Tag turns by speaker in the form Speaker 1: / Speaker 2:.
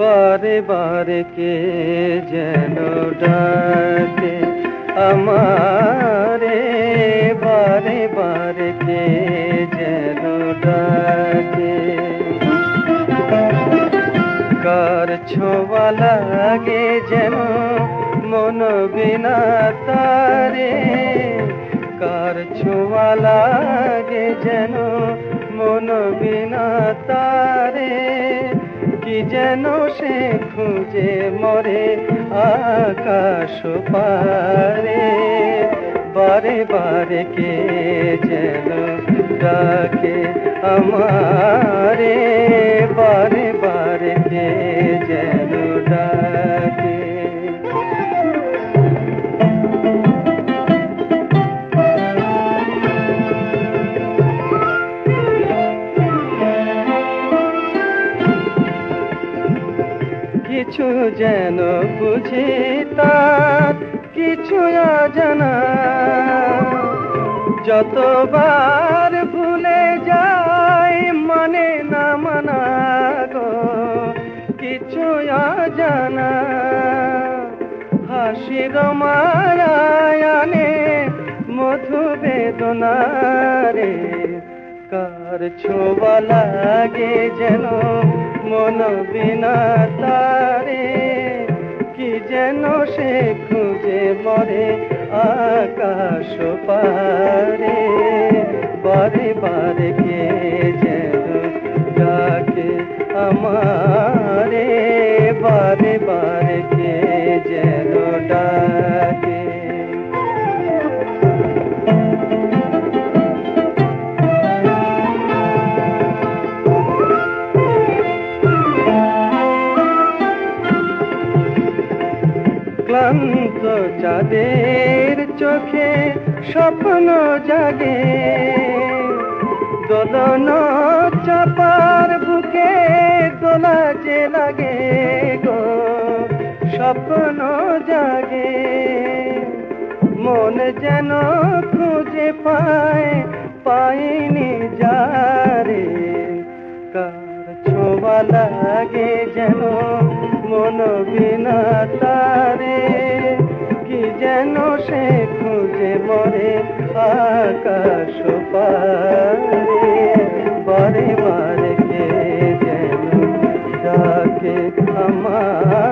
Speaker 1: বারে বারে কে যেন ডাকে আমারে, বারে বারে কে যেন ডাকে। কার ছোঁয়া লাগে যেন মন বিনা তারে, কার ছোঁয়া লাগে যেন মন বিনা তারে, কি যেন সে খুঁজে মরে আকাশ পারে, বারে বারে কে যেন ডাকে আমারে, বারে বারে কে যেন ডাকে। কিছু যেন বুঝি তার কিছু অজানা, যতবার ভুলে যাই মানে না মানা গো, কিছু অজানা। হাসির মায়ায় আনে মধু বেদনা রে, কার ছোঁয়া লাগে যেন মন বিনা তারে, কি যেন সে খুঁজে মরে আকাশ পারে, বারে বারে কে যেন ডাকে আমারে, বারে বারে কে যেন ডাকে। ক্লান্ত চাঁদের চোখে স্বপ্ন জাগে, দোলন চাপার বুকে দোলা যে লাগে গো, স্বপ্ন জাগে মন যেন খুঁজে পায় পাইনি যারে, কার ছোঁয়া লাগে যেন মন বিনা তারে, কি যেন সে খুঁজে মরে আকাশ পারে, বারে বারে কে যেন ডাকে আমার।